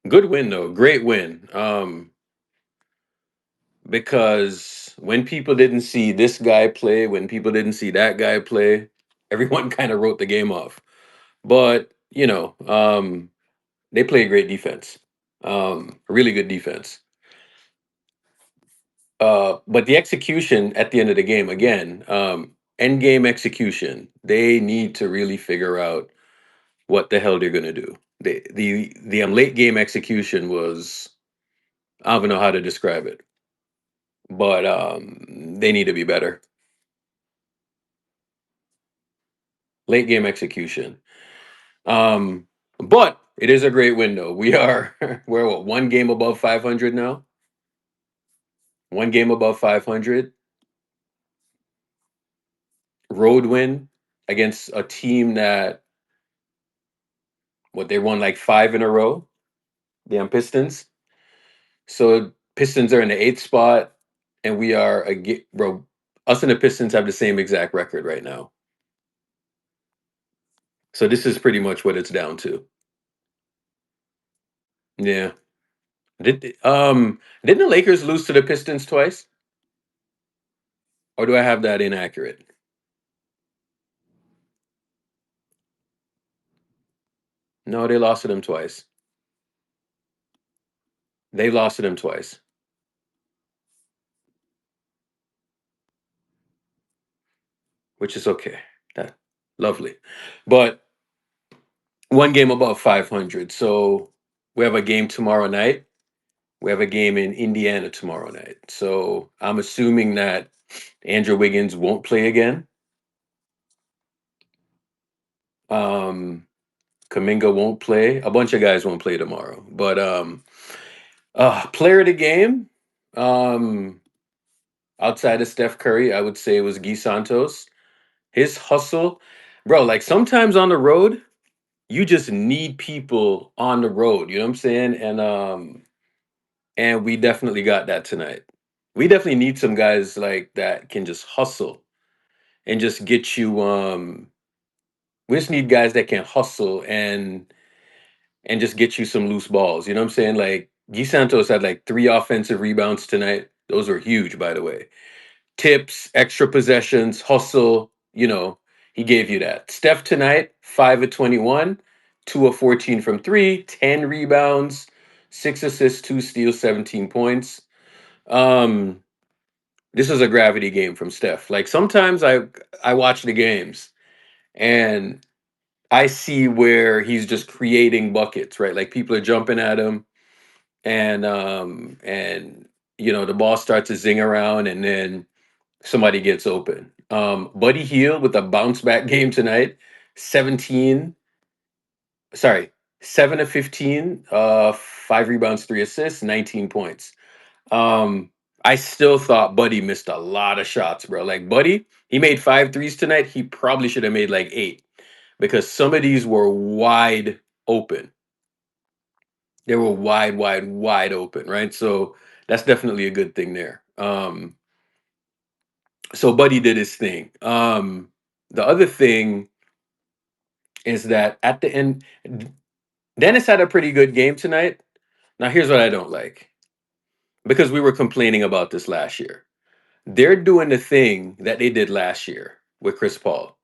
Good win though, great win. Because when people didn't see this guy play, when people didn't see that guy play, everyone kind of wrote the game off. But they play great defense, really good defense. But the execution at the end of the game, again, end game execution, they need to really figure out what the hell they're gonna do. The late game execution was, I don't even know how to describe it, but they need to be better. Late game execution. But it is a great window. We are we're what, one game above 500 now. One game above 500. Road win against a team that, what, they won like five in a row. Damn Pistons. So Pistons are in the eighth spot, and we are bro. Us and the Pistons have the same exact record right now. So this is pretty much what it's down to. Yeah. Didn't the Lakers lose to the Pistons twice? Or do I have that inaccurate? No, they lost to them twice. They lost to them twice, which is okay. That lovely. But one game above 500. So we have a game tomorrow night. We have a game in Indiana tomorrow night. So I'm assuming that Andrew Wiggins won't play again. Um, Kaminga won't play. A bunch of guys won't play tomorrow. But player of the game, um, outside of Steph Curry, I would say it was Guy Santos. His hustle, bro. Like sometimes on the road, you just need people on the road. You know what I'm saying? And we definitely got that tonight. We definitely need some guys like that can just hustle and just get you. We just need guys that can hustle and just get you some loose balls. You know what I'm saying? Like Guy Santos had like three offensive rebounds tonight. Those were huge, by the way. Tips, extra possessions, hustle. He gave you that. Steph tonight, 5 of 21, 2 of 14 from three, 10 rebounds, 6 assists, 2 steals, 17 points. Um, this is a gravity game from Steph. Like sometimes I watch the games and I see where he's just creating buckets, right? Like people are jumping at him and the ball starts to zing around and then somebody gets open. Buddy Hield with a bounce back game tonight, 17, sorry, 7 of 15, 5 rebounds, 3 assists, 19 points. Um, I still thought Buddy missed a lot of shots, bro. Like Buddy, he made 5 threes tonight. He probably should have made like eight because some of these were wide open. They were wide, wide, wide open, right? So that's definitely a good thing there. So Buddy did his thing. The other thing is that at the end, Dennis had a pretty good game tonight. Now, here's what I don't like, because we were complaining about this last year. They're doing the thing that they did last year with Chris Paul.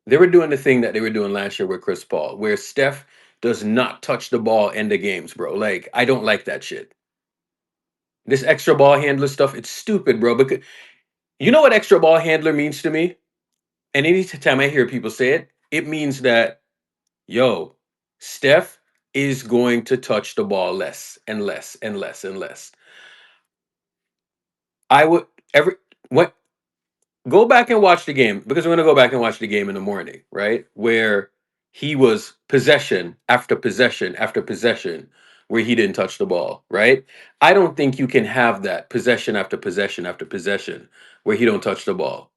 They were doing the thing that they were doing last year with Chris Paul, where Steph does not touch the ball in the games, bro. Like, I don't like that shit. This extra ball handler stuff, it's stupid, bro. Because you know what extra ball handler means to me? And anytime I hear people say it, it means that, yo, Steph is going to touch the ball less and less and less and less. I would every what Go back and watch the game, because we're gonna go back and watch the game in the morning, right? Where he was possession after possession after possession where he didn't touch the ball, right? I don't think you can have that possession after possession after possession where he don't touch the ball.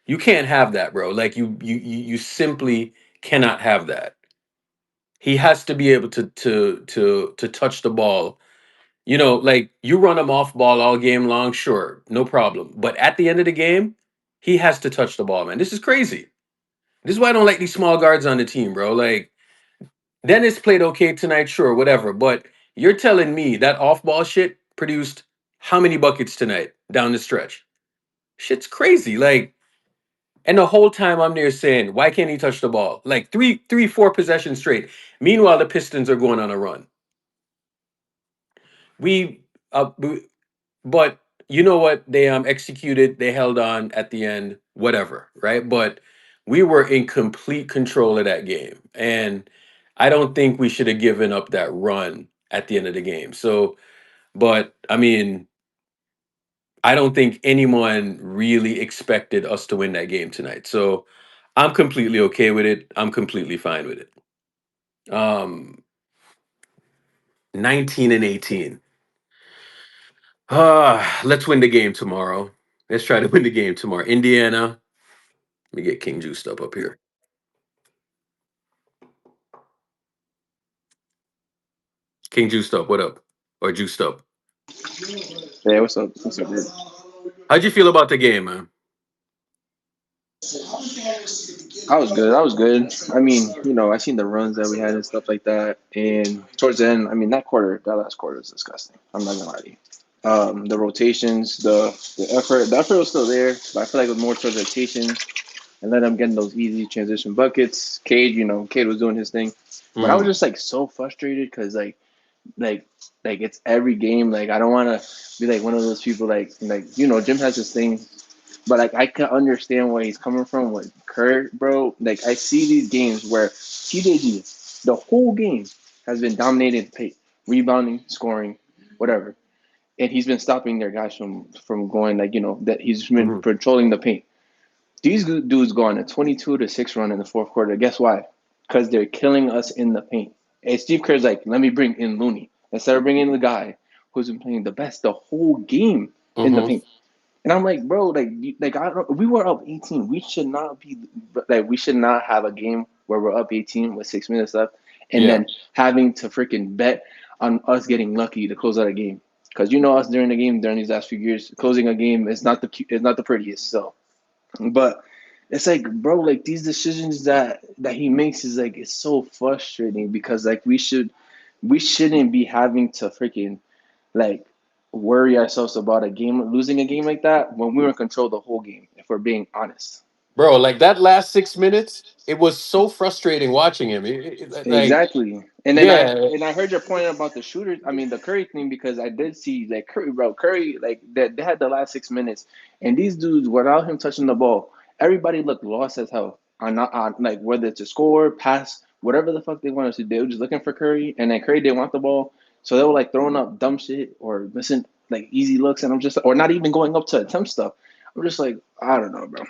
You can't have that, bro. Like you simply cannot have that. He has to be able to touch the ball. Like you run him off ball all game long, sure, no problem. But at the end of the game, he has to touch the ball, man. This is crazy. This is why I don't like these small guards on the team, bro. Like Dennis played okay tonight, sure, whatever. But you're telling me that off ball shit produced how many buckets tonight down the stretch? Shit's crazy. Like, and the whole time I'm there saying, why can't he touch the ball? Like three, 4 possessions straight. Meanwhile, the Pistons are going on a run. We, we but you know what? They executed, they held on at the end, whatever, right? But we were in complete control of that game. And I don't think we should have given up that run at the end of the game. So, but I mean, I don't think anyone really expected us to win that game tonight. So I'm completely okay with it. I'm completely fine with it. 19 and 18. Let's win the game tomorrow. Let's try to win the game tomorrow. Indiana. Let me get King Juiced up here. King Juiced up. What up? Or Juiced up. Yeah, what's up? What's up, dude? How'd you feel about the game, man? I was good. I was good. I mean, I seen the runs that we had and stuff like that. And towards the end, I mean, that last quarter was disgusting. I'm not gonna lie to you. The rotations, the effort was still there, but I feel like it was more towards rotations and then I'm getting those easy transition buckets. Cade was doing his thing, but I was Mm, just like so frustrated because like like it's every game. Like I don't want to be like one of those people Jim has this thing. But like I can understand where he's coming from with Kurt, bro. Like I see these games where TJG, the whole game has been dominating the paint, rebounding, scoring, whatever, and he's been stopping their guys from going that he's been mhm, patrolling the paint. These dudes go on a 22-6 run in the fourth quarter. Guess why? Because they're killing us in the paint. And Steve Kerr's like, let me bring in Looney instead of bringing in the guy who's been playing the best the whole game in the mhm. paint. And I'm like, bro, we were up 18. We should not be we should not have a game where we're up 18 with 6 minutes left, and Yeah. then having to freaking bet on us getting lucky to close out a game. Because you know us during the game during these last few years, closing a game is not the prettiest. So, but it's like, bro, like these decisions that he makes is like it's so frustrating because like we shouldn't be having to freaking like worry ourselves about a game losing a game like that when we were in control the whole game, if we're being honest. Bro, like that last 6 minutes, it was so frustrating watching him. Like, Exactly. And then yeah, I heard your point about the shooters. I mean the Curry thing because I did see like Curry, bro. Curry like that they had the last 6 minutes, and these dudes without him touching the ball, everybody looked lost as hell. On like whether to score, pass, whatever the fuck they wanted to do, they were just looking for Curry, and then Curry didn't want the ball, so they were like throwing up dumb shit or missing like easy looks, and I'm just or not even going up to attempt stuff. I'm just like I don't know, bro.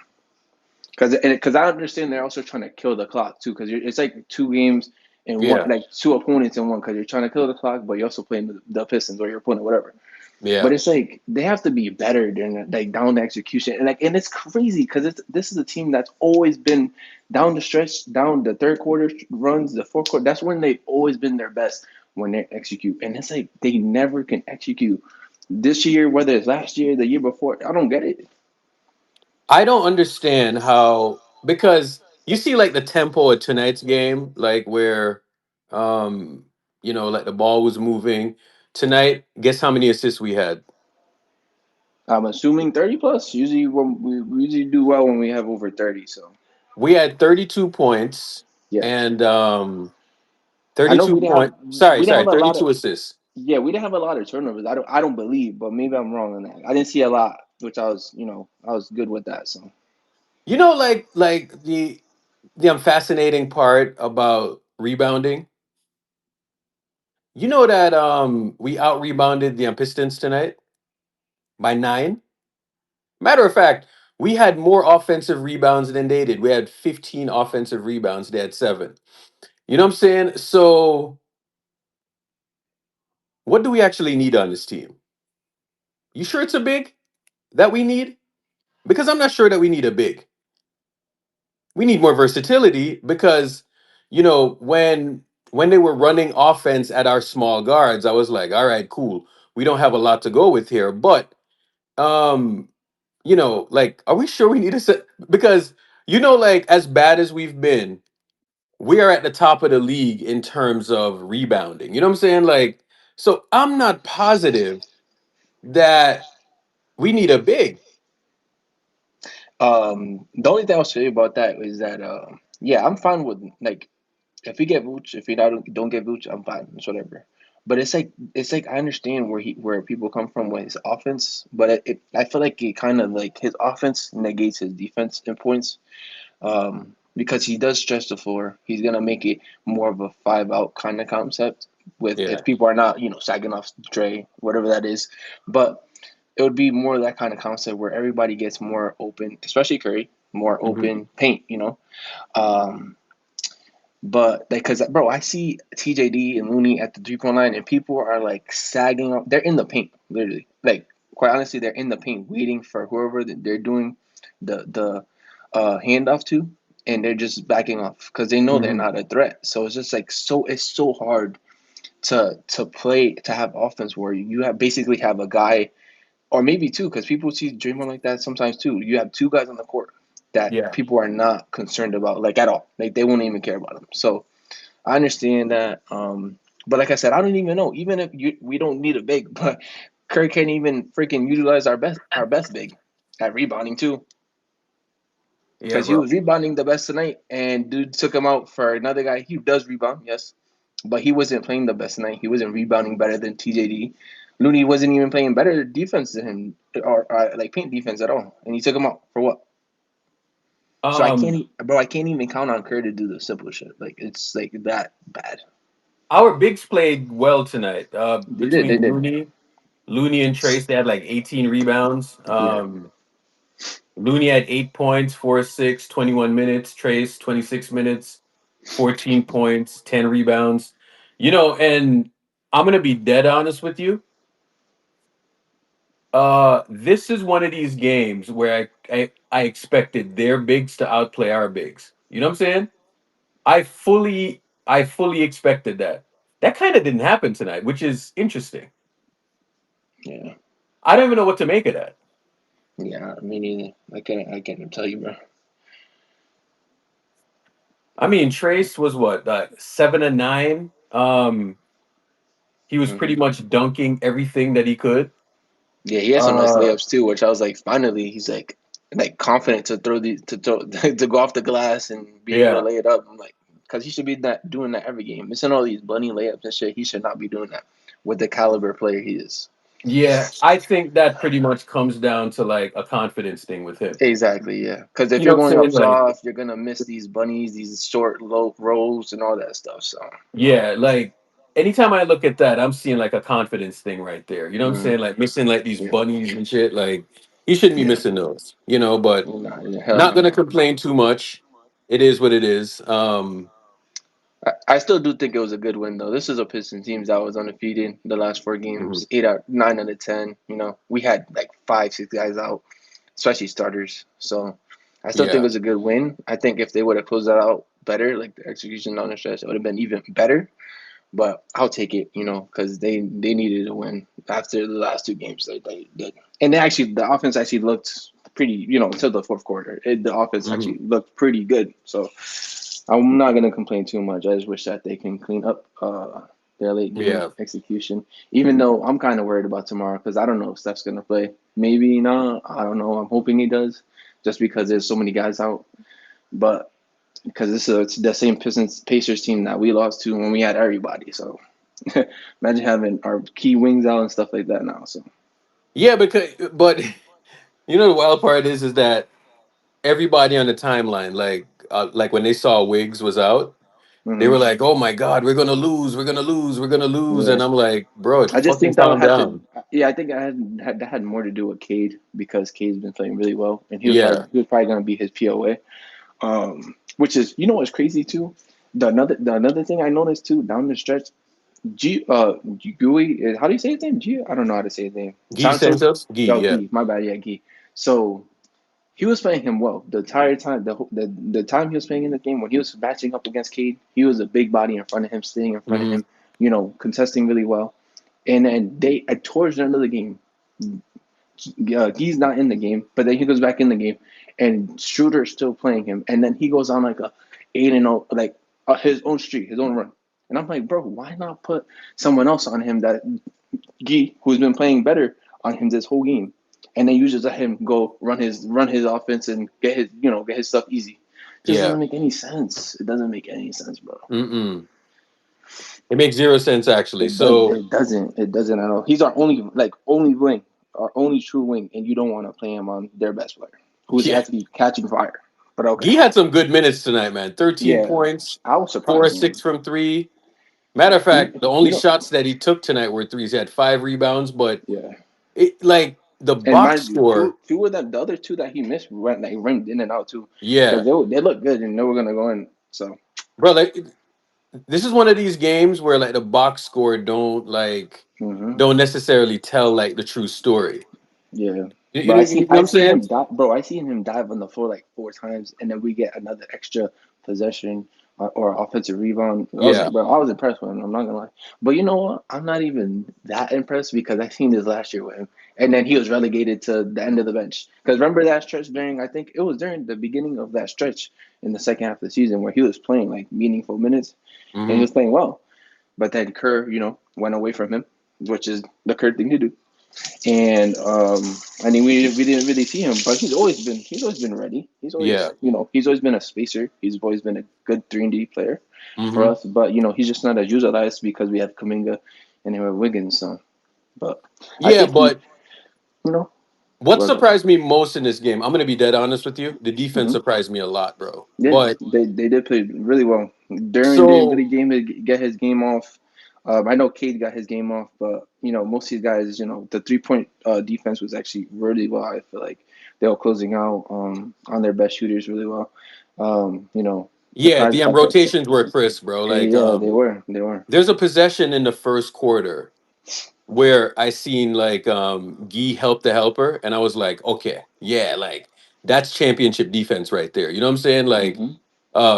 Because I understand they're also trying to kill the clock too. Because it's like two games in one, yeah, like two opponents in one. Because you're trying to kill the clock, but you're also playing the Pistons or your opponent, whatever. yeah. But it's like they have to be better than like down the execution, and it's crazy because this is a team that's always been down the stretch, down the third quarter runs, the fourth quarter. That's when they've always been their best when they execute, and it's like they never can execute. This year, whether it's last year, the year before, I don't get it. I don't understand how, because you see like the tempo of tonight's game, like where um like the ball was moving tonight. Guess how many assists we had? I'm assuming 30 plus. Usually, when we usually do well when we have over 30. So We had 32 points yeah, and I know 32 point sorry, we didn't sorry, have a lot 32 of assists. we didn't have a lot of turnovers. I don't believe, but maybe I'm wrong on that. I didn't see a lot, which I was good with that. So Like the fascinating part about rebounding. You know that we out rebounded the Pistons tonight by 9. Matter of fact, we had more offensive rebounds than they did. We had 15 offensive rebounds. They had 7. You know what I'm saying? So, what do we actually need on this team? You sure it's a big that we need? Because I'm not sure that we need a big. We need more versatility because, when they were running offense at our small guards, I was like, all right, cool. We don't have a lot to go with here, but um like, are we sure we need to set? Because like as bad as we've been, we are at the top of the league in terms of rebounding. You know what I'm saying? Like, so I'm not positive that we need a big. The only thing I'll say about that is that yeah, I'm fine with like if we get Vooch, if we don't get Vooch, I'm fine. It's whatever. But it's like I understand where people come from with his offense, but I feel like it kind of like his offense negates his defense in points. Because he does stretch the floor. He's gonna make it more of a 5 out kind of concept with Yeah. if people are not sagging off Dre, whatever that is. But it would be more that kind of concept where everybody gets more open, especially Curry, more Hmm. open paint. Um, but because bro, I see TJD and Looney at the 3 point line, and people are like sagging up. They're in the paint, literally. Like quite honestly, they're in the paint waiting for whoever that they're doing the handoff to, and they're just backing off because they know they're Hmm. not a threat. So it's just like it's so hard to play to have offense where you have basically have a guy or maybe two, because people see Draymond like that sometimes too. You have two guys on the court that Yeah. people are not concerned about, like at all. Like they won't even care about them. So I understand that. But like I said, I don't even know. Even if we don't need a big, but Curry can't even freaking utilize our best big at rebounding too, Yeah, because he bro. was rebounding the best tonight, and dude took him out for another guy. He does rebound, yes, but he wasn't playing the best tonight. He wasn't rebounding better than TJD. Looney wasn't even playing better defense than him, or like paint defense at all, and he took him out for what? So I can't, Um, bro. I can't even count on Curry to do the simple shit. Like it's like that bad. our bigs played well tonight. They did. They Between did. Looney and Trace, they had like 18 rebounds. Yeah. Looney had 8 points, 4 6, 21 minutes. Trace, 26 minutes, 14 points, 10 rebounds. And I'm gonna be dead honest with you. This is one of these games where I expected their bigs to outplay our bigs. You know what I'm saying? I fully expected that. That kind of didn't happen tonight, which is interesting. Yeah. I don't even know what to make of that. Yeah. Me neither. I can't tell you, bro. I mean, Trace was what, 7 and 9. He was Hmm. pretty much dunking everything that he could. Yeah, he had some nice Uh, layups too, which I was like, finally, he's like confident to throw to go off the glass and be able to yeah, lay it up. I'm like, because he should be doing that every game, missing all these bunny layups and shit. He should not be doing that with the caliber player he is. yeah. I think that pretty much comes down to like a confidence thing with him. Exactly, yeah. Because if You know you're what I'm going up saying? Like, soft, you're gonna miss these bunnies, these short, low rolls, and all that stuff. So, yeah, like anytime I look at that, I'm seeing like a confidence thing right there. You know what I'm mm, saying? Like missing like these yeah, bunnies and shit. Like he shouldn't be yeah, missing those, but nah, yeah, hell not no. gonna complain too much. It is what it is. I still do think it was a good win though. This is a Pistons team that was undefeated the last 4 games, Mhm. 9 out of 10. We had like 5, 6 guys out, especially starters. So I still think it Yeah. was a good win. I think if they would have closed that out better, like the execution on the stretch, it would have been even better. But I'll take it, because they needed a win after the last 2 games they did. And the offense actually looked pretty, until the fourth quarter. The offense Hmm. actually looked pretty good. So I'm not gonna complain too much. I just wish that they can clean up their late game Yeah. execution. Even though I'm kind of worried about tomorrow because I don't know if Steph's gonna play. Maybe not. I don't know. I'm hoping he does, just because there's so many guys out. But because it's the same Pistons Pacers team that we lost to when we had everybody. So imagine having our key wings out and stuff like that now. So Yeah, but the wild part is that everybody on the timeline, like when they saw Wiggs was out, they hmm were like, "Oh my God, we're gonna lose, we're gonna lose, we're gonna lose," yeah, and I'm like, "Bro, I just fucking think that calm had to. down." Yeah, I think that had more to do with Cade because Cade's been playing really well, and Yeah. he was probably gonna be his POA. Which is what's crazy too. The another thing I noticed too down the stretch, Gui, how do you say his name? I don't know how to say his name. Gee Santos. Santos, Gee, Oh, yeah. Gui. My bad. Yeah, Gui. So he was playing him well the entire time. The time he was playing in the game when he was matching up against Cade, he was a big body in front of him, staying in front of Hmm. him, contesting really well. And then towards the end of the game, he's not in the game, but then he goes back in the game, and Schroeder's still playing him, and then he goes on like a 8-0, like his own streak, his own run. And I'm like, bro, why not put someone else on him that Gee, who's been playing better on him this whole game, and then you just let him go run his offense and get his stuff easy. Just Yeah. doesn't make any sense. It doesn't make any sense, bro. Mm-mm. It makes zero sense actually. It does. So It doesn't at all. He's our only wing, our only true wing, and you don't want to play him on their best player, who's yeah, actually catching fire. But okay, Gee had some good minutes tonight, man. 13 yeah, points, I was four or surprised, six man. from three. Matter of You, fact, the you only know, shots that he took tonight were threes. He had 5 rebounds, but yeah. it like the And box mind you, score. two of them, the other two that he missed went like rimmed in and out too, because Yeah, they look good and they were gonna go in. So. bro. Like this is one of these games where like the box score Hmm. don't necessarily tell like the true story. Yeah, You but know, I you know see what I I'm seen saying? him dive, bro. I seen him dive on the floor like 4 times, and then we get another extra possession or offensive rebound. I was Yeah. like, bro, I was impressed with him. I'm not gonna lie, but you know what? I'm not even that impressed because I seen this last year with him, and then he was relegated to the end of the bench. Because remember that stretch during I think it was during the beginning of that stretch in the second half of the season where he was playing like meaningful minutes and he Hmm. was playing well, but then Kerr, went away from him, which is the Kerr thing to do. And I mean, we didn't really see him, but he's always been ready. He's Yeah. always he's always been a spacer. He's always been a good 3-and-D player for Hmm. us. But he's just not as utilized because we have Kaminga and we have Wiggins. So, but I Yeah, think he, but you know, what was surprised me most in this game, I'm gonna be dead honest with you. The defense hmm surprised me a lot, bro. yeah, But they did play really well. During didn't so really get his game off. I know Cade got his game off, but most of these guys, the 3-point defense was actually really well. I feel like they were closing out on their best shooters really well. yeah, Surprised the by that. rotations were crisp, bro. Like Yeah, they were. there's a possession in the first quarter where I seen like Guy help the helper, and I was like, okay, yeah, like that's championship defense right there. You know what I'm saying? Like Hmm.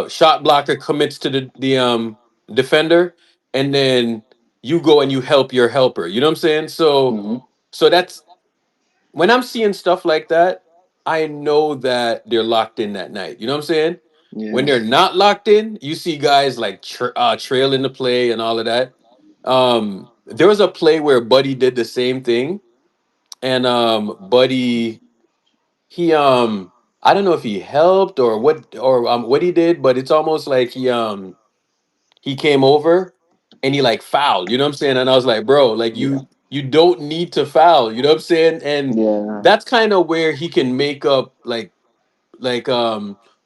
shot blocker commits to the defender, and then you go and you help your helper. You know what I'm saying? Hmm. So that's when I'm seeing stuff like that, I know that they're locked in that night. You know what I'm saying? When Yeah, they're not locked in, you see guys like trail in the play and all of that. There was a play where Buddy did the same thing, and Buddy he I don't know if he helped or what he did, but it's almost like he came over and he like fouled. You know what I'm saying? And I was like, bro, like yeah, you don't need to foul. You know what I'm saying? And yeah, that's kind of where he can make up like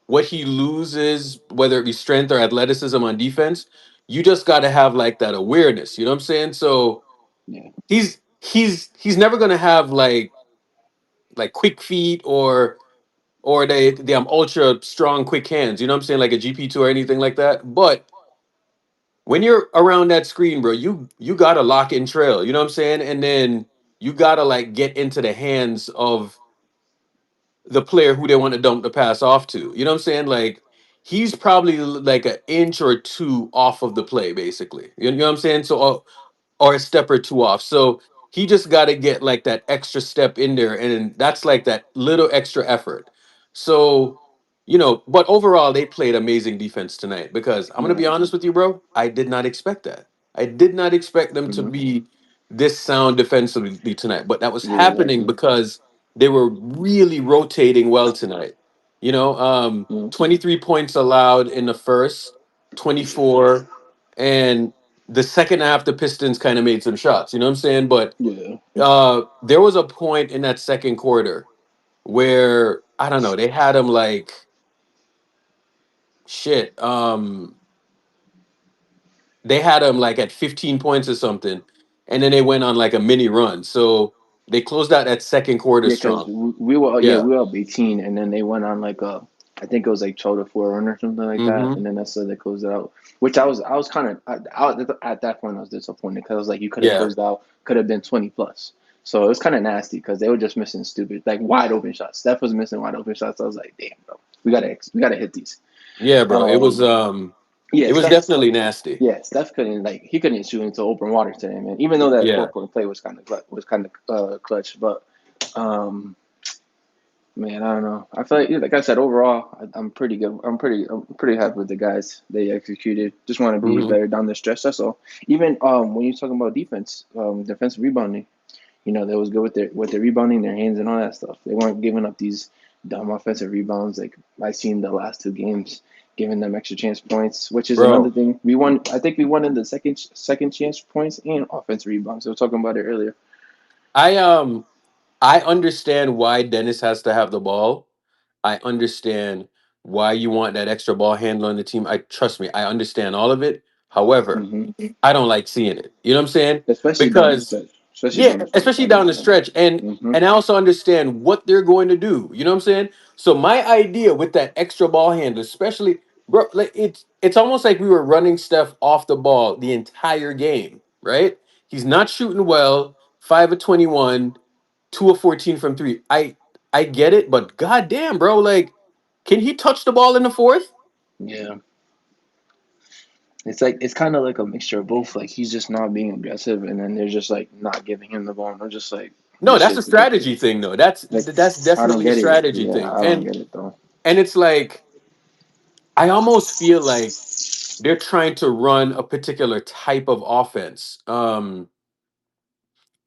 what he loses, whether it be strength or athleticism on defense. You just got to have like that awareness. You know what I'm saying? So yeah, he's never gonna have like quick feet or they ultra strong quick hands. You know what I'm saying? Like a GP2 or anything like that. But when you're around that screen, bro, you gotta lock in trail. You know what I'm saying? And then you gotta like get into the hands of the player who they want to dump the pass off to. You know what I'm saying? Like he's probably like an inch or two off of the play, basically. You know what I'm saying? So or a step or two off. So he just got to get like that extra step in there, and that's like that little extra effort. So, but overall, they played amazing defense tonight because I'm gonna yeah. be honest with you, bro. I did not expect that. I did not expect them to Hmm. be this sound defensively tonight, but that was Yeah, happening exactly. because they were really rotating well tonight. 23 points allowed in the first, 24, and the second half the Pistons kind of made some shots, you know what I'm saying? But Yeah, there was a point in that second quarter where I don't know, they had him like shit. They had him like at 15 points or something, and then they went on like a mini run. So they closed out that second quarter yeah, because strong. we Yeah. were up 18, and then they went on like I think it was like 12-4 run or something like that, Mm-hmm. and then that's how they closed it out. Which I was kind of at that point I was disappointed because I was like you could have Yeah. closed out, could have been 20 plus. So it was kind of nasty because they were just missing stupid like wide open shots. Steph was missing wide open shots. I was like, damn, bro, we gotta hit these. Yeah, bro. Um, yeah, It was Steph. definitely nasty. Yeah, Steph couldn't he couldn't shoot into open water today, man. Even though that four Yeah. point play was kind of clutch, but um, Man, I don't know. I feel like I said, overall, I'm pretty good. I'm pretty happy with the guys they executed. Just want to be Hmm. better down the stretch. That's all. Even when you're talking about defense, defensive rebounding, they was good with their rebounding, their hands, and all that stuff. They weren't giving up these dumb offensive rebounds like I seen the last two games, giving them extra chance points, which is another Bro, thing. We won. I think we won in the second chance points and offensive rebounds. So we were talking about it earlier. I I understand why Dennis has to have the ball. I understand why you want that extra ball handler on the team. I trust me, I understand all of it. However, Hmm. I don't like seeing it. You know what I'm saying? Especially down the Because stretch. Especially yeah, down the stretch. especially I down the understand. stretch, and Hmm. and I also understand what they're going to do. You know what I'm saying? So my idea with that extra ball handler, especially, bro, like it's almost like we were running Steph off the ball the entire game, right? He's not shooting well. 5 of 21, 2 of 14 from three. I get it, but goddamn, bro, like, can he touch the ball in the fourth? Yeah. It's kind of like a mixture of both. Like he's just not being aggressive, and then they're just like not giving him the ball. And I'm just like, No, this that's a shit's strategy ridiculous. thing, though. That's Like that's I don't definitely a get it. strategy Yeah, thing, I don't and get it though. and it's like I almost feel like they're trying to run a particular type of offense.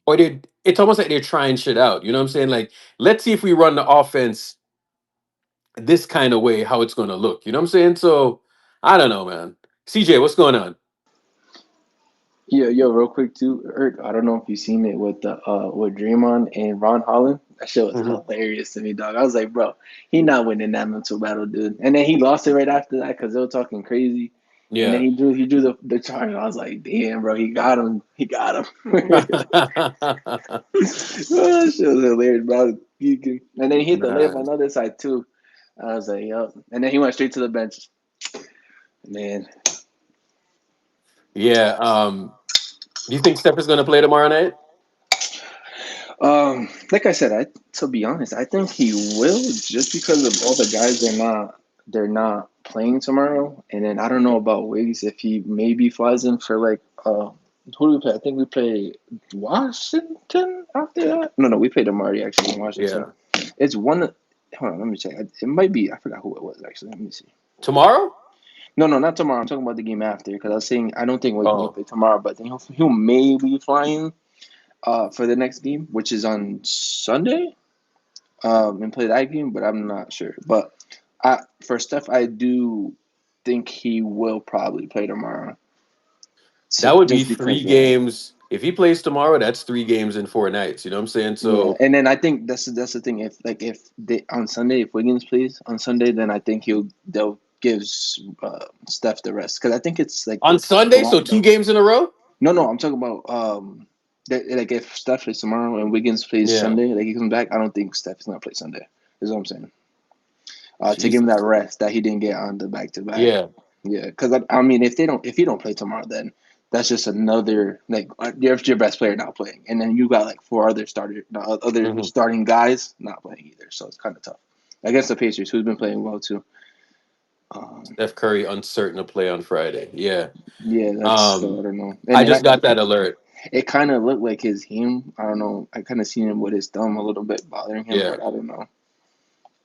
Or it's almost like they're trying shit out. You know what I'm saying? Like, let's see if we run the offense this kind of way, how it's gonna look. You know what I'm saying? So I don't know, man. CJ, what's going on? Yeah, yo, real quick too, Eric. I don't know if you seen it with the with Draymond and Ron Holland. That shit was Mhm. hilarious to me, dog. I was like, bro, he not winning that mental battle, dude. And then he lost it right after that because they were talking crazy. And then Yeah. he drew the charge. I was like, damn, bro, he got him. He got him. Oh, that shit was hilarious, bro. And then he hit the layup Man. on the other side too. I was like, yup. And then he went straight to the bench. Man, Yeah. Do you think Steph is gonna play tomorrow night? like I said, I to be honest, I think he will just because of all the guys they're not playing tomorrow. And then I don't know about Wiggs if he maybe flies in for like who do we play? I think we play Washington after that. No, we played Amari actually in Washington. Yeah. It's one. Hold on, let me check. It might be. I forgot who it was actually. Let me see. Tomorrow? No, no, not tomorrow. I'm talking about the game after because I was saying I don't think Wiggins will Oh, play tomorrow, but then he'll maybe fly in for the next game, which is on Sunday, and play that game. But I'm not sure. But for Steph, I do think he will probably play tomorrow. So that would be just three because, yeah. games. If he plays tomorrow, that's 3 games in 4 nights. You know what I'm saying? Yeah, So and then I think that's the thing. If they on Sunday, if Wiggins plays on Sunday, then I think they'll give Steph the rest because I think it's like on the Sunday, so 2 games in a row? no, I'm talking about like if Steph plays tomorrow and Wiggins plays Yeah. Sunday, like he comes back, I don't think Steph is gonna play Sunday. Is what I'm saying. To give him that Jesus. rest that he didn't get on the back to back. Yeah. Yeah, because I mean, if he don't play tomorrow, then that's just another like your best player not playing, and then you got like four other Hmm. starting guys not playing either. So it's kind of tough against the Pacers, who's been playing well too. Um, Steph Curry uncertain to play on Friday. Yeah. yeah, that's so I Um, don't know, and I then just got that alert. it kind of looked like his him. I don't know. I kind of seen him with his thumb a little bit bothering him, Yeah. but I don't know.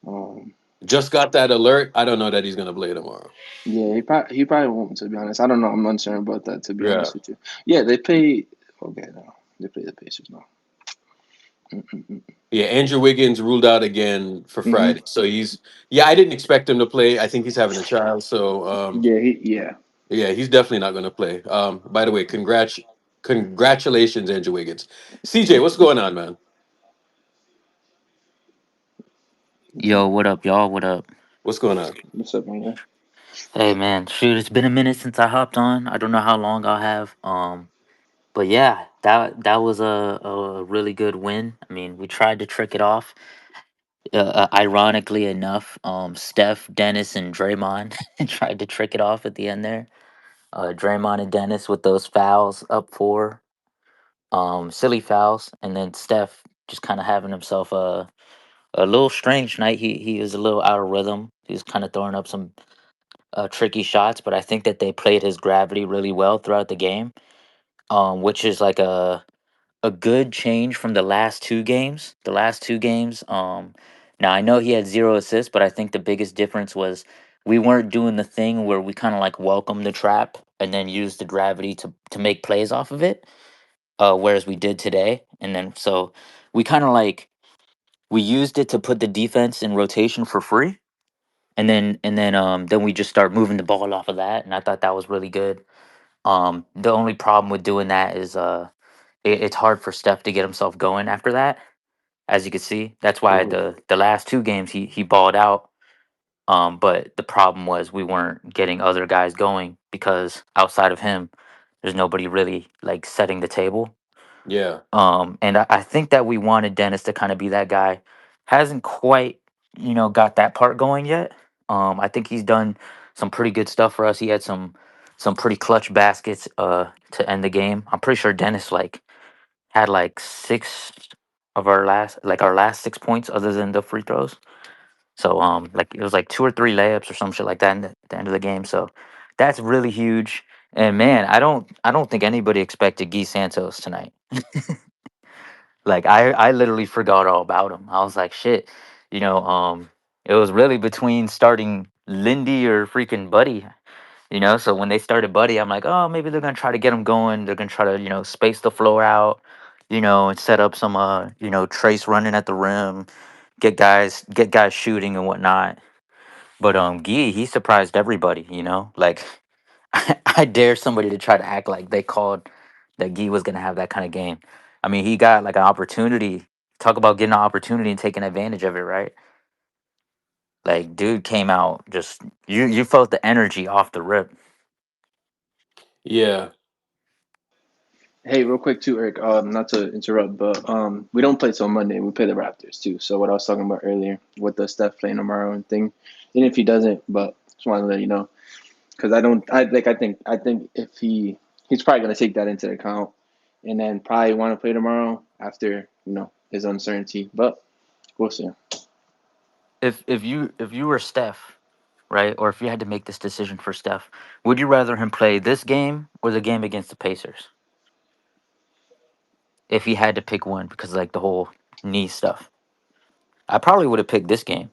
Um, Just got that alert. I don't know that he's gonna play tomorrow. yeah, he probably won't. To be honest, I don't know. I'm uncertain about that. To be Yeah. honest with you, yeah, they play. Okay, no, they play the Pacers now. Mm-mm-mm. Yeah, Andrew Wiggins ruled out again for Mm-hmm. Friday. So yeah, I didn't expect him to play. I think he's having a child. So Yeah, yeah. yeah, he's definitely not gonna play. By the way, congratulations, Andrew Wiggins. CJ, Thank what's you. going on, man? Yo, what up, y'all? What up? What's going on? What's up, man? Hey, man, shoot, it's been a minute since I hopped on. I don't know how long I'll have. But yeah, that was a really good win. I mean, we tried to trick it off. Ironically enough, Steph, Dennis, and Draymond tried to trick it off at the end there. Draymond and Dennis with those fouls up four, silly fouls, and then Steph just kind of having himself a little strange night. He was a little out of rhythm. He was kind of throwing up some tricky shots, but I think that they played his gravity really well throughout the game, which is like a good change from the last two games. The last two games, Now I know he had 0 assists, but I think the biggest difference was we weren't doing the thing where we kind of like welcome the trap and then use the gravity to make plays off of it. Whereas we did today, and then so we kind of like we used it to put the defense in rotation for free, and then we just start moving the ball off of that, and I thought that was really good. The only problem with doing that is it's hard for Steph to get himself going after that. As you can see, that's why Mhm. the last two games he balled out. But the problem was we weren't getting other guys going because outside of him, there's nobody really like setting the table. Yeah. And I think that we wanted Dennis to kind of be that guy. Hasn't quite, got that part going yet. I think he's done some pretty good stuff for us. He had some pretty clutch baskets to end the game. I'm pretty sure Dennis like had like six of our last 6 points other than the free throws. So like it was like two or three layups or some shit like that at the end of the game. So that's really huge. And man, I don't think anybody expected Guy Santos tonight. Like I literally forgot all about him. I was like, shit, it was really between starting Lindy or freaking Buddy, So when they started Buddy, I'm like, oh, maybe they're gonna try to get him going. They're gonna try to, space the floor out, and set up some trace running at the rim, get guys shooting and whatnot. But Guy, he surprised everybody, Like I dare somebody to try to act like they called that Gee was gonna have that kind of game. I mean, he got like an opportunity. Talk about getting an opportunity and taking advantage of it, right? Like, dude came out just you felt the energy off the rip. Yeah. Hey, real quick too, Eric. Not to interrupt, but we don't play till Monday. We play the Raptors too. So what I was talking about earlier with the Steph playing tomorrow and thing, even if he doesn't, but just wanted to let you know because I don't. I like. I think if he's probably gonna take that into account, and then probably want to play tomorrow after his uncertainty. But we'll see. If you were Steph, right, or if you had to make this decision for Steph, would you rather him play this game or the game against the Pacers? If he had to pick one because like the whole knee stuff, I probably would have picked this game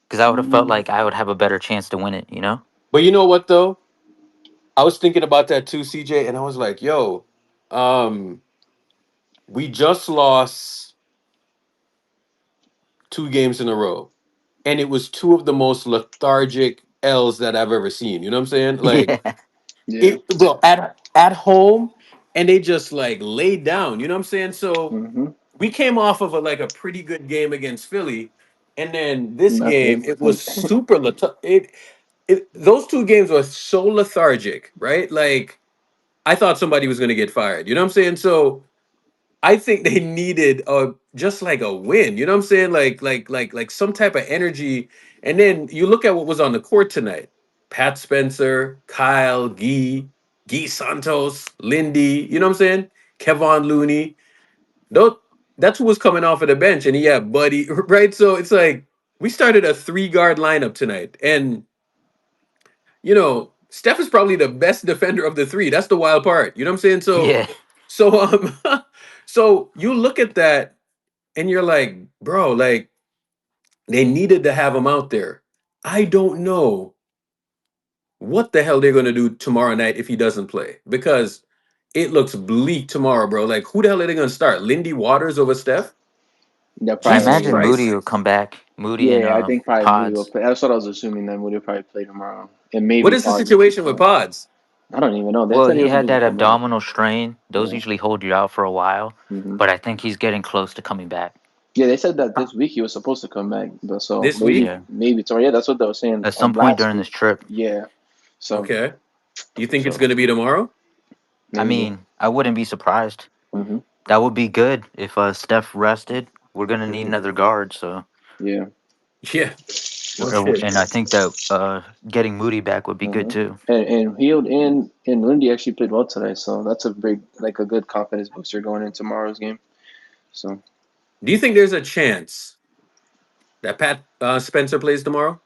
because I would have felt Mm, like I would have a better chance to win it. You know? But you know what though? I was thinking about that too, CJ, and I was like, yo, um, we just lost 2 games in a row. And it was two of the most lethargic L's that I've ever seen. You know what I'm saying? Like Yeah. yeah. it well at home and they just like laid down, you know what I'm saying? So Mm-hmm. we came off of a pretty good game against Philly, and then this game Nothing. it was super those 2 games were so lethargic, right? Like I thought somebody was gonna get fired. You know what I'm saying? So I think they needed just like a win. You know what I'm saying? Like some type of energy. And then you look at what was on the court tonight. Pat Spencer, Kyle, Guy Santos, Lindy, you know what I'm saying? Kevon Looney. Those, that's who was coming off of the bench. And yeah, Buddy, right? So it's like we started a 3 guard lineup tonight. And Steph is probably the best defender of the three. That's the wild part. You know what I'm saying? So Yeah. so so you look at that and you're like, bro, like they needed to have him out there. I don't know what the hell they're gonna do tomorrow night if he doesn't play because it looks bleak tomorrow, bro. Like who the hell are they gonna start? Lindy Waters over Steph? They're I Jesus imagine probably. Moody Christ. will come back. Moody and Yeah, I think probably Moody will Pods. play. That's what I was assuming. That Moody will probably play tomorrow, and What maybe is the Pods if he situation with plays. Pods? I don't even know. They Well, said he he was had supposed to that come back. abdominal strain. Those Yeah. usually hold you out for a while, Hmm. but I think he's getting close to coming back. Yeah, they said that this week he was supposed to come back, but so This maybe week? Yeah, maybe tomorrow. Yeah, that's what they were saying at some point last during week. this trip. Yeah. So Okay. You think it's so gonna be tomorrow? I maybe. mean, I wouldn't be surprised. Hmm. That would be good if Steph rested. We're gonna need Mhm. another guard, so Yeah. Yeah. No shit. and I think that getting Moody back would be good Hmm. too. And Healed and Lindy actually played well today, so that's a big like a good confidence booster going into tomorrow's game. So Do you think there's a chance that Pat Spencer plays tomorrow?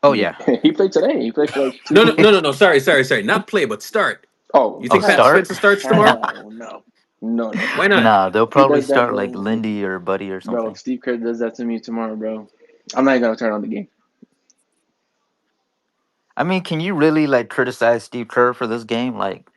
Oh yeah, yeah. he played today. He played for like No, no, 2 minutes. no, no, no. Sorry. Not play, but start. Oh, You Oh, think Pat hell, start? Spencer starts tomorrow? hell no. No, no, Why no. not? Nah, they'll He probably does that, start like bro. Lindy or Buddy or Bro, something. Steve Kerr does that to me tomorrow, bro. I'm not even gonna turn on the game. I mean, can you really like criticize Steve Kerr for this game? Like,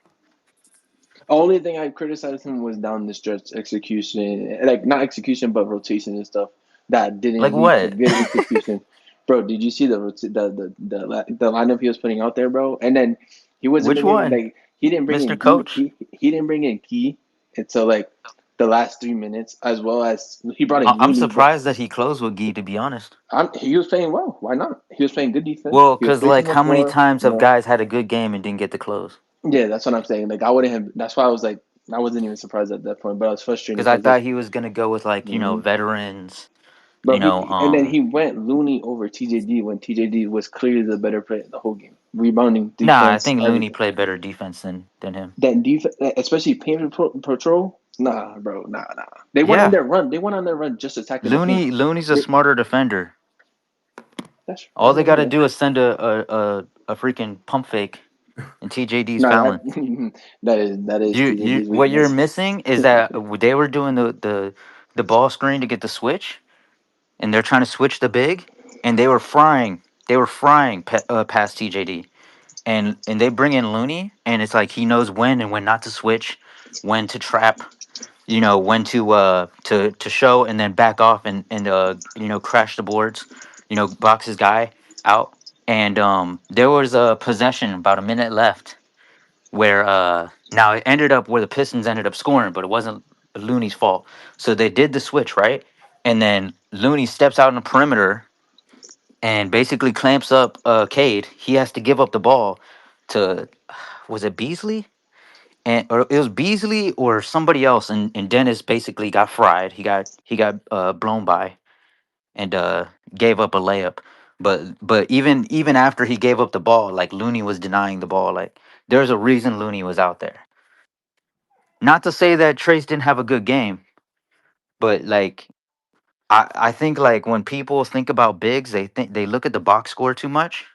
Only thing I criticized him was down the stretch execution, like not execution, but rotation and stuff that like didn't lead to what? good execution. Bro, did you see the lineup he was putting out there, bro? And then he wasn't Which bringing one, like he didn't bring Mister in key Coach? he didn't bring in key until like the last 3 minutes, as well as he brought in I'm Looney, but surprised that he closed with Gee. To be honest, he was playing well. Why not? He was playing good defense. well, He was cause spacing like, the how many floor. times You have know, guys had a good game and didn't get the close? yeah, that's what I'm saying. Like I wouldn't have. That's why I was like, I wasn't even surprised at that point. But I was frustrated Because I because like, thought he was gonna go with like mhm. veterans. Bro, You know, and then he went Looney over TJD when TJD was clearly the better player the whole game. Rebounding, nah, I defense, think Looney everything. played better defense than him. That defense, especially paint patrol. Nah, bro, nah. They went on Yeah, their run. They went on their run just attacking the paint. Looney's a They, smarter defender. that's All they got to okay. do is send a freaking pump fake, and TJD's Nah, fouling. that that is You TJD's what you're weakness. missing is that they were doing the ball screen to get the switch, and they're trying to switch the big, and they were frying past TJD, and they bring in Looney, and it's like he knows when and when not to switch, when to trap, when to show and then back off and crash the boards, box his guy out. And there was a possession about a minute left where now it ended up where the Pistons ended up scoring, but it wasn't Looney's fault. So they did the switch, right? And then Looney steps out on the perimeter and basically clamps up Cade. He has to give up the ball to, was it Beasley? And or it was Beasley or somebody else, and Dennis basically got fried. He got blown by and gave up a layup. But even after he gave up the ball, like Looney was denying the ball. Like there's a reason Looney was out there. Not to say that Trace didn't have a good game, but like I think like when people think about bigs, they look at the box score too much,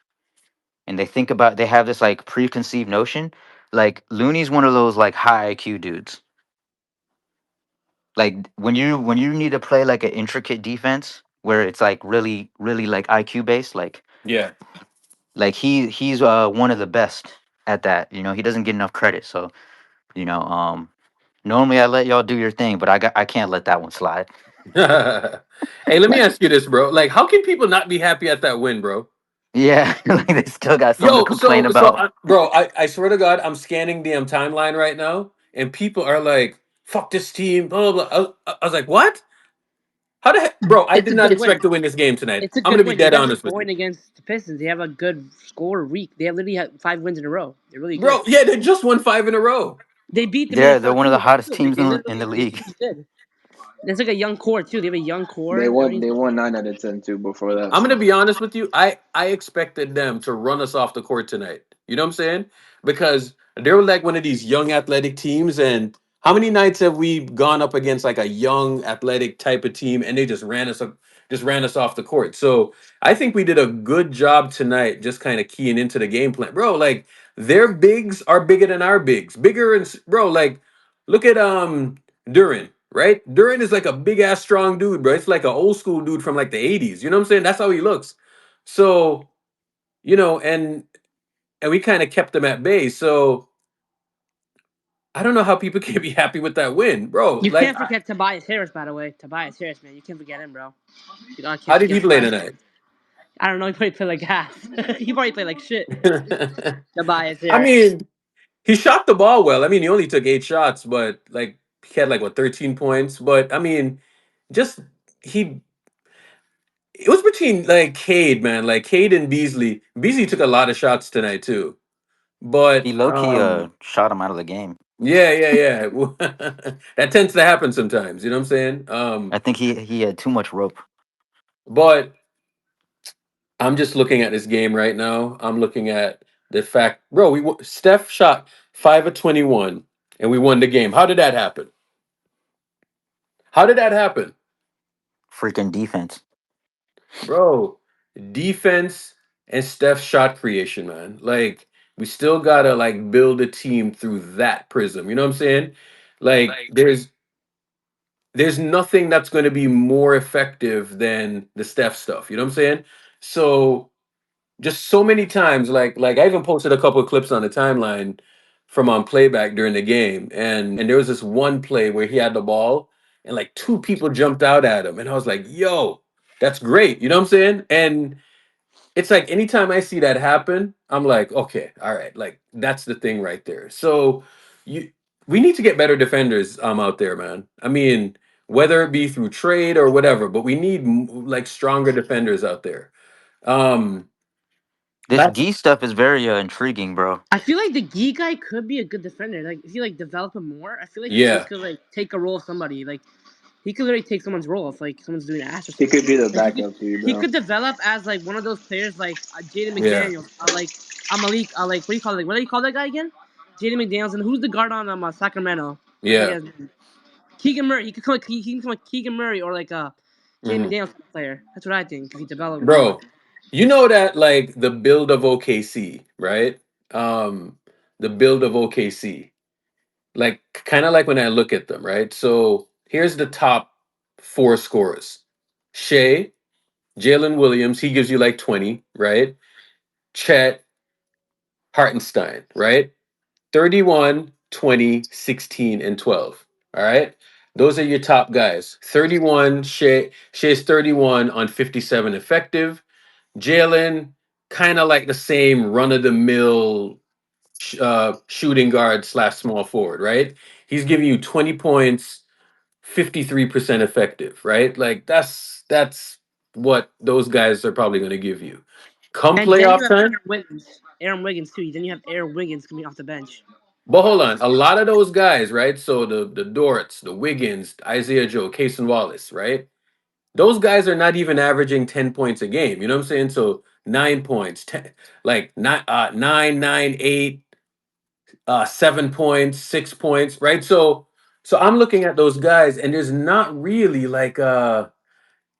and they have this like preconceived notion. Like Looney's one of those like high IQ dudes. Like when you need to play like an intricate defense where it's like really like IQ based, Yeah. like he's one of the best at that. He doesn't get enough credit. So you know um normally I let y'all do your thing, but I can't let that one slide. Hey, let me ask you this, bro. Like, how can people not be happy at that win, bro? Yeah, like they still got something to Yo, complain about. bro, I swear to God, I'm scanning the timeline right now, and people are like, "Fuck this team," blah blah blah. I was like, "What? How the heck, bro?" I It's did a not good expect win. to win this game tonight. It's a I'm good gonna be win. You dead guys are honest with you, going against the Pistons. They have a good score week. They have literally had 5 wins in a row. They're really good. bro. Yeah, they just won 5 in a row. They beat the They're Minnesota one of the Timberwolves hottest too. Like teams they in the literally, their league. team is good. It's like a young core too. They have a young core. They won. Everything's They good. won 9 out of 10 too. Before that, I'm gonna be honest with you. I expected them to run us off the court tonight. You know what I'm saying? Because they were like one of these young athletic teams, and how many nights have we gone up against like a young athletic type of team, and they just ran us off the court. So I think we did a good job tonight, just kind of keying into the game plan, bro. Like their bigs are bigger than our bigs, bigger and bro. Like look at Duran, right? Duran is like a big ass strong dude, bro. It's like an old school dude from like the 80s. You know what I'm saying? That's how he looks. So, and we kind of kept him at bay. So I don't know how people can be happy with that win, bro. You Like can't forget Tobias Harris, by the way. Tobias Harris, man, you can't forget him, bro. You gotta how keep did he forget play Tobias tonight? Harris. I don't know. He probably played like half. He probably played like shit. Tobias I Harris. mean, he shot the ball well. I mean, he only took 8 shots, but like he had like what 13 points. But I mean, just he it was between like Cade, man. Like Cade and Beasley. Beasley took a lot of shots tonight too. He But low key shot him out of the game. yeah, yeah, yeah. That tends to happen sometimes, you know what I'm saying? I think he had too much rope. But I'm just looking at this game right now. I'm looking at the fact, bro, Steph shot 5 of 21 and we won the game. How did that happen? How did that happen? Freaking defense. Bro, defense and Steph shot creation, man. Like we still got to like build a team through that prism. You know what I'm saying? Like there's nothing that's going to be more effective than the Steph stuff. You know what I'm saying? So just so many times, like I even posted a couple of clips on the timeline from on playback during the game, and there was this one play where he had the ball and like two people jumped out at him, and I was like, "Yo, that's great." You know what I'm saying? And it's like anytime I see that happen, I'm like, okay, all right, like that's the thing right there. So you we need to get better defenders out there, man. I mean, whether it be through trade or whatever, but we need like stronger defenders out there. Um This that's Gee stuff is very intriguing, bro. I feel like the Gee guy could be a good defender. Like if you like develop him more, I feel like he yeah. could like take a role of somebody. Like he could literally take someone's role if like someone's doing ass or He something. could be the Like backup to you, he bro. could develop as like one of those players like Jaden Yeah. McDaniels, like Malik, like what do you call it? Like, what do you call that guy again? Jaden McDaniels, and who's the guard on Sacramento? I Yeah. forget his name. Keegan Murray. He could come like he can come like Keegan Murray or like a Jaden Mhm. McDaniels player. That's what I think if he developed more. Bro, you know that like the build of OKC, right? Um the build of OKC. Like kind of like when I look at them, right? So here's the top four scorers. Shea, Jalen Williams, he gives you like 20, right? Chet, Hartenstein, right? 31, 20, 16, and 12. All right. Those are your top guys. 31, Shea's 31 on 57 effective. Jalen, kind of like the same run of the mill shooting guard slash small forward, right? He's giving you 20 points, 53% effective, right? Like that's what those guys are probably going to give you. Come And then you playoff have time. Aaron Wiggins too. Then you have Aaron Wiggins coming off the bench. But hold on, a lot of those guys, right? So the Dorts, the Wiggins, Isaiah Joe, Cason Wallace, right? Those guys are not even averaging 10 points a game. You know what I'm saying? So 9 points, 10, like nine, 8, 7 points, 6 points, right? So I'm looking at those guys, and there's not really like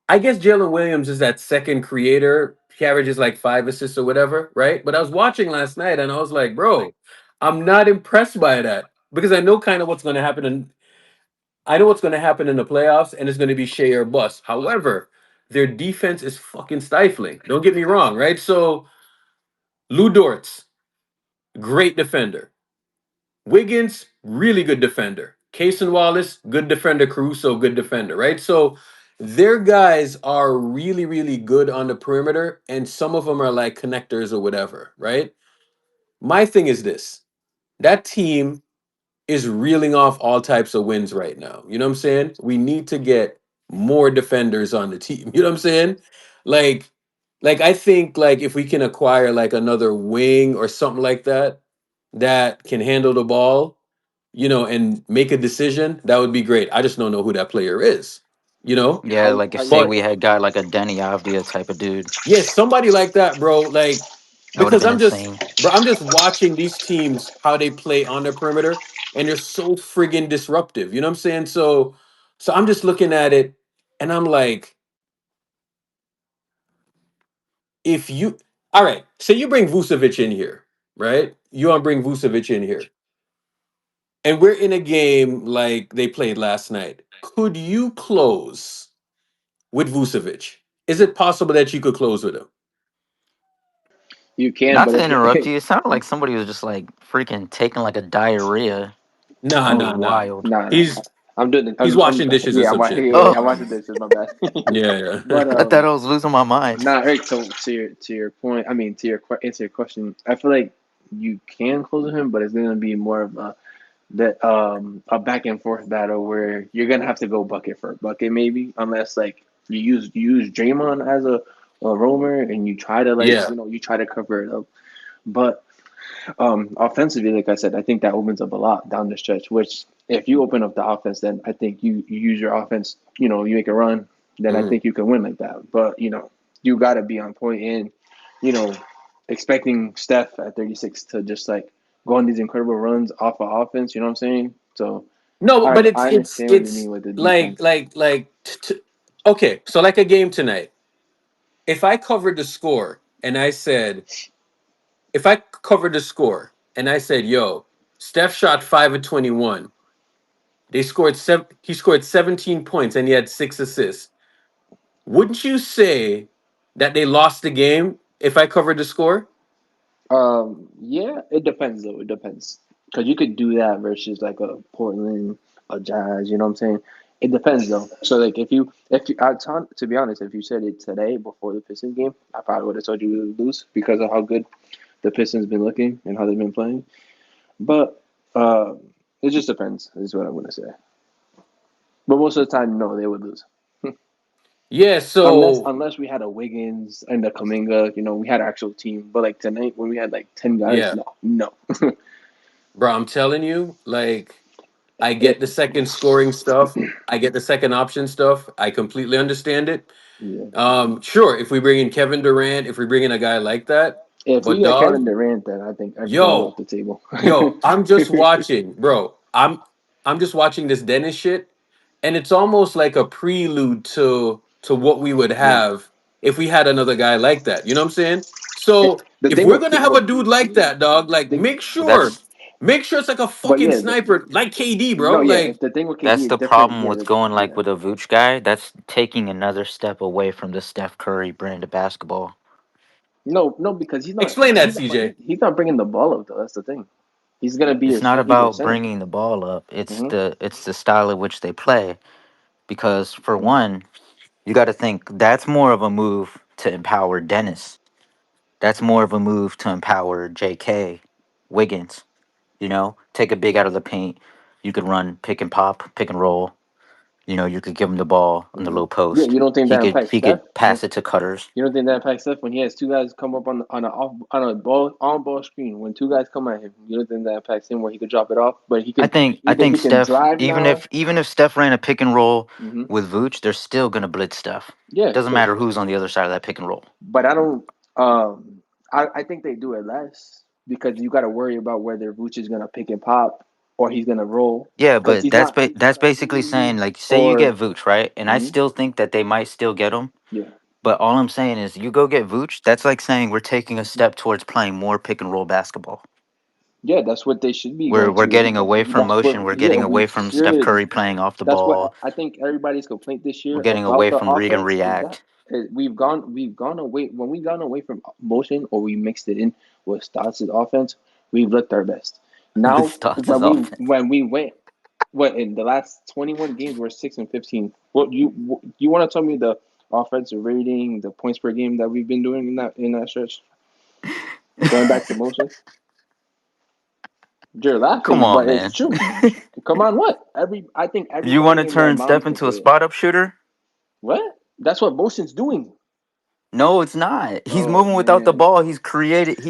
I guess Jalen Williams is that second creator. He averages like 5 assists or whatever, right? But I was watching last night and I was like, bro, I'm not impressed by that because I know kind of what's going to happen, and I know what's going to happen in the playoffs, and it's going to be Shea or bust. However, their defense is fucking stifling. Don't get me wrong, right? So Lou Dortz, great defender. Wiggins, really good defender. Cason Wallace, good defender. Caruso, good defender, right? So their guys are really, really good on the perimeter, and some of them are like connectors or whatever, right? My thing is this: that team is reeling off all types of wins right now. You know what I'm saying? We need to get more defenders on the team. You know what I'm saying? Like, like I think like if we can acquire like another wing or something like that that can handle the ball, and make a decision, that would be great. I just don't know who that player is, you know? Yeah, like if I say But we had guy like a Denny Avdia type of dude, yeah, somebody like that, bro. Like, that would have because been I'm just, insane. bro, I'm just watching these teams how they play on the perimeter, and they're so friggin' disruptive. You know what I'm saying? So I'm just looking at it, and I'm like, if you, all right, say you bring Vucevic in here, right? You want to bring Vucevic in here, and we're in a game like they played last night. Could you close with Vucevic? Is it possible that you could close with him? You can, Not but to interrupt it, you, it sounded like somebody was just like freaking taking like a diarrhea. Nah, That was nah, nah. wild. nah, nah. He's I'm doing it. he's washing dishes or Yeah, some shit. Oh, I'm watching this. Is my bad. Yeah, But I thought I was losing my mind. nah, Eric. So to your point, I mean answer your question. I feel like you can close with him, but it's gonna be more of a back and forth battle where you're gonna have to go bucket for bucket maybe, unless like you use Draymond as a roamer and you try to like yeah, you try to cover it up, but offensively, like I said, I think that opens up a lot down the stretch. Which, if you open up the offense, then I think you use your offense. You make a run, then I mm. think you can win like that. But you got to be on point and you know, expecting Steph at 36 to just like go on these incredible runs off of offense. You know what I'm saying? So No, I but it's I it's understand what you it's mean with the like defense. like like okay. So like a game tonight. If I covered the score and I said, if I covered the score and I said, "Yo, Steph shot 5 of 21. He scored 17 points and he had 6 assists. Wouldn't you say that they lost the game if I covered the score? Yeah, it depends though. It depends because you could do that versus like a Portland, a Jazz. You know what I'm saying? It depends though. So like if you to be honest, if you said it today before the Pistons game, I probably would have told you we would lose because of how good the Pistons been looking and how they've been playing. But uh, it just depends. Is what I'm gonna say. But most of the time, no, they would lose. Yeah, Unless so unless we had a Wiggins and a Kaminga, we had an actual team. But like tonight, when we had like 10 guys, yeah, no, no. bro, I'm telling you, like I get It, the second scoring stuff. I get the second option stuff. I completely understand it. yeah. Sure, if we bring in Kevin Durant, if we bring in a guy like that, If we but get Kevin dog, Durant, then I think everything's off yo, the table. I'm just watching, bro. I'm just watching this Dennis shit, and it's almost like a prelude to what we would Yeah. have if we had another guy like that. You know what I'm saying? So The if thing we're with gonna have a dude like that, dog, like thing, Well, that's make sure it's like a but fucking yeah, sniper, like KD, bro. no, yeah. Like If the thing with KD that's is the different, problem yeah, with going like yeah. with a Vooch guy. That's taking another step away from the Steph Curry brand of basketball. No, no, because he's not. explain that, He's not. CJ. He's not bringing the ball up though. That's the thing. He's gonna be It's not either about center. bringing the ball up. Hmm. It's the style at which they play. Because for Hmm. one, you got to think that's more of a move to empower Dennis. That's more of a move to empower J.K. Wiggins. Take a big out of the paint. You could run pick and pop, pick and roll. You could give him the ball on the Hmm. low Yeah, post. you don't think He that could impacts he Steph? could pass it to cutters. You don't think that impacts Steph when he has two guys come up on a ball on ball screen when two guys come at him? You don't think that impacts him where he could drop it off, but he I can think I either think he can Steph, drive even now. if even if Steph ran a pick and roll Hmm. with Vooch, they're still gonna blitz Steph. Yeah, Doesn't but matter who's on the other side of that pick and roll. but I don't. Um, I think they do it less because you got to worry about whether Vooch is gonna pick and pop or he's gonna roll Yeah, because but he's not. that's basically saying like say you Or get Vooch, right? And I mhm, still think that they might still get him. yeah, But all I'm saying is you go get Vooch, that's like saying we're taking a step towards playing more pick and roll basketball. yeah, that's what they should be We're going we're to. getting away from That's what. motion. We're Yeah, getting we away from Steph should. Curry playing off the That's what ball. I think everybody's complaint this We're year getting about away the from read and offense react. is we've gone away when we gone away from motion or we mixed it in with Stotts' offense. We've looked our best. This Now starts his offense. when we went what in the last 21 games we're 6 and 15. You want to tell me the offensive rating, the points per game that we've been doing in that stretch, going back to motion? You're Come laughing, on, but it's man. true. Come on, what? I think You want everybody to and their turn mom Steph can into a say it. spot up shooter? What? That's what motion's doing. No, it's not. He's Oh moving without the man, ball. He's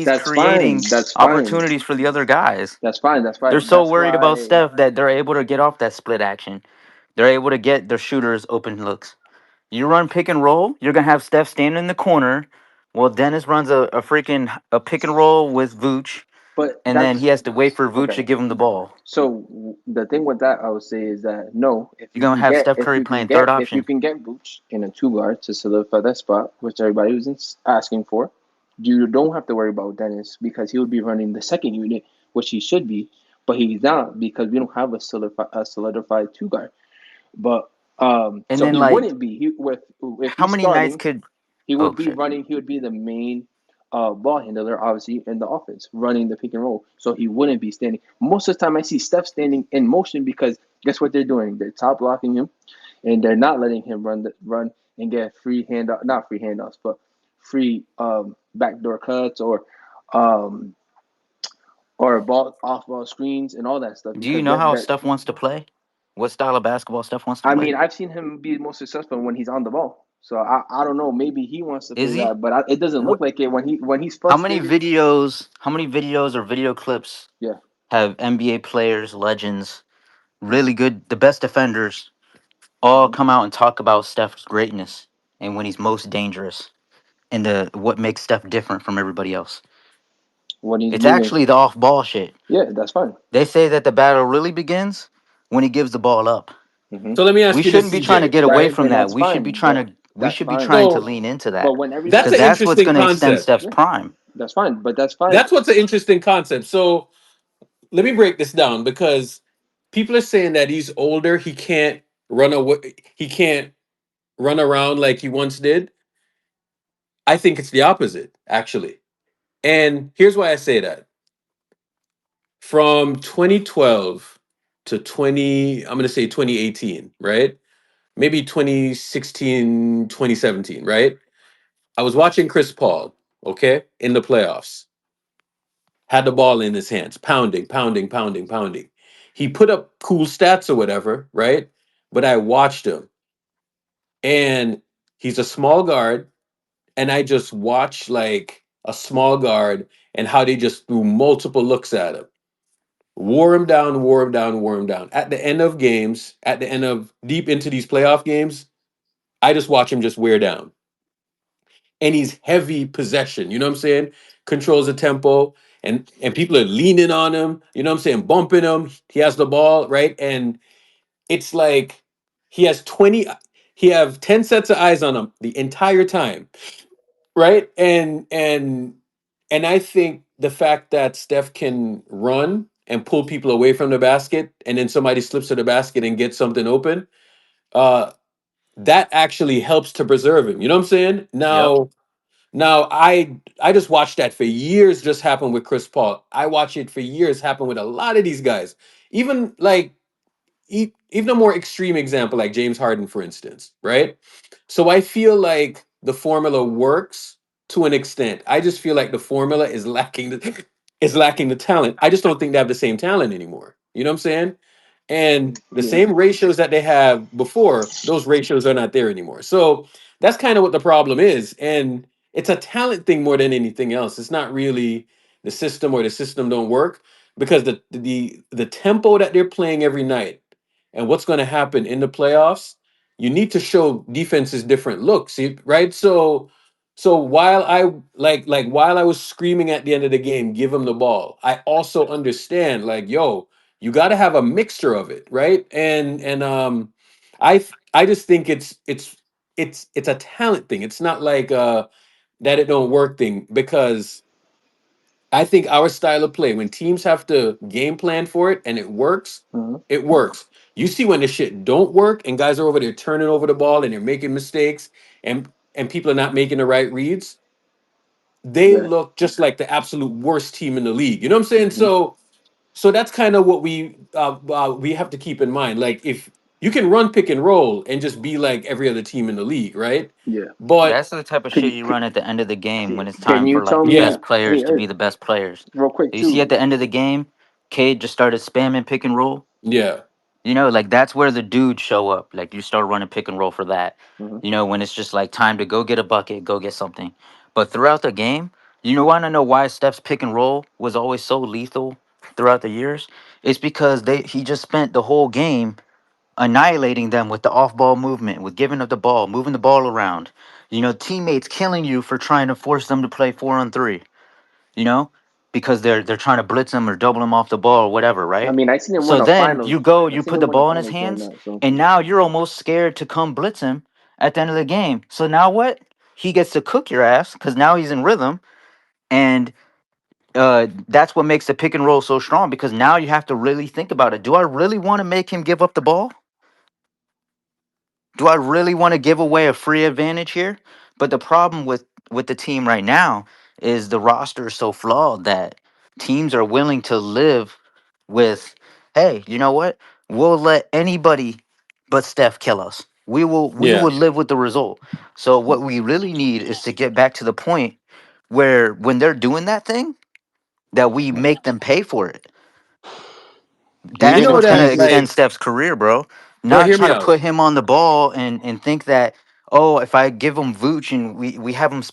that's fine. creating That's fine. opportunities for the other guys. That's fine. That's They're fine. so That's worried about why. Steph that they're able to get off that split action. They're able to get their shooters open looks. You run pick and roll, you're gonna have Steph standing in the corner. Well, Dennis runs a freaking a pick and roll with Vooch, But and then that's he has to wait for Vooch okay. to give him the ball. The thing with that, I would say, is that no, You're gonna have Steph Curry playing third if you option. can get Booch in a two guard to solidify that spot, which everybody was asking for, you don't have to worry about Dennis because he would be running the second unit, which he should be, but he's not because we don't have a solidified two guard. But And so then he like, wouldn't be he with if how he's many nights starting, could? he Oh would be shit! running. He would be the main ball handler, obviously, in the offense, running the pick and roll. So he wouldn't be standing. Most of the time, I see Steph standing in motion because guess what they're doing? They're top blocking him, and they're not letting him run and get free handoff, not free handoffs, but free backdoor cuts um, or ball off ball screens and all that stuff Do you because know that how that Steph wants to play? What style of basketball Steph wants to I play? mean, I've seen him be most successful when he's on the ball. So I don't know. Maybe he wants to Is play he? that, but it doesn't look like it when he's How many frustrated. videos? How many videos or video clips Yeah. have NBA players, legends, really good, the best defenders, all Hmm. come out and talk about Steph's greatness and when he's most dangerous and the what makes Steph different from everybody else? When he's It's giving, actually the off-ball shit. yeah, that's fine. They say that the battle really begins when he gives the ball up. Hmm. So let me We ask you this, shouldn't be trying to CJ. get away Right? from And that. that's fine. But We that's should be fine. trying to So lean into But that when that's because an everybody, that's what's interesting going to extend concept. Steph's yeah, prime. that's fine. But that's fine. That's what's an interesting concept. So let me break this down because people are saying that he's older. He can't run away. He can't run around like he once did. I think it's the opposite, actually. And here's why I say that. From 2012 to I'm going to say 2018, right? Maybe 2016, 2017, right? I was watching Chris Paul, okay, in the playoffs. Had the ball in his hands, pounding, pounding, pounding, pounding. He put up cool stats or whatever, right? But I watched him, and he's a small guard, and I just watched like a small guard and how they just threw multiple looks at him, wore him down, wore him down, wore him down. At the end of games, at the end of deep into these playoff games, I just watch him just wear down. And he's heavy possession. You know what I'm saying? Controls the tempo, and people are leaning on him. You know what I'm saying? Bumping him. He has the ball right, and it's like he has 20. He have 10 sets of eyes on him the entire time, right? And I think the fact that Steph can run and pull people away from the basket, and then somebody slips to the basket and gets something open, uh, that actually helps to preserve him. You know what I'm saying? Yep. Now I just watched that for years just happen with Chris Paul. I watch it for years happen with a lot of these guys. Even like even a more extreme example like James Harden, for instance, right? So I feel like the formula works to an extent. I just feel like the formula is lacking the talent. I just don't think they have the same talent anymore. You know what I'm saying? And the Yeah. same ratios that they have before, those ratios are not there anymore. So that's kind of what the problem is. And it's a talent thing more than anything else. It's not really the system or the system don't work because the tempo that they're playing every night and what's going to happen in the playoffs, you need to show defenses different looks, right? So while I while I was screaming at the end of the game, give him the ball, I also understand like, yo, you got to have a mixture of it, right? And I just think it's a talent thing. It's not like that it don't work thing because I think our style of play, when teams have to game plan for it and it works, Mhm. it works. You see when the shit don't work and guys are over there turning over the ball and they're making mistakes and people are not making the right reads, they Yeah. look just like the absolute worst team in the league. You know what I'm saying? Hmm. So that's kind of what we have to keep in mind. Like if you can run pick and roll and just be like every other team in the league, right? Yeah. But That's the type of Could shit you? you run at the end of the game when it's Can time you for like tell the yeah, best me? players Hey, to hey, be the best players. real quick You see too. at the end of the game, Cade just started spamming pick and roll. yeah, Like that's where the dudes show up. Like you start running pick and roll for that. Hmm. When it's just like time to go get a bucket, go get something. But throughout the game, want to know why Steph's pick and roll was always so lethal throughout the years? It's because he just spent the whole game annihilating them with the off-ball movement, with giving up the ball, moving the ball around. Teammates killing you for trying to force them to play 4-on-3. You know, because they're trying to blitz him or double him off the ball or whatever, I right? mean, I seen him win So a then finals. you go, I you seen put him the win a ball in his finals doing hands, that. So and now you're almost scared to come blitz him at the end of the game. So now what? He gets to cook your ass because now he's in rhythm, and that's what makes the pick and roll so strong because now you have to really think about it. Do I really want to make him give up the ball? Do I really want to give away a free advantage here? But the problem with the team right now is the roster is so flawed that teams are willing to live with, hey, you know what? We'll let anybody but Steph kill us. We will yeah. live with the result. So what we really need is to get back to the point where when they're doing that thing, that we make them pay for it. do you You That's think know it's what's that gonna easy? extend like Steph's career, bro. no, Not hear me trying to out. put him on the ball and think that, oh, if I give him Vooch and we have him spam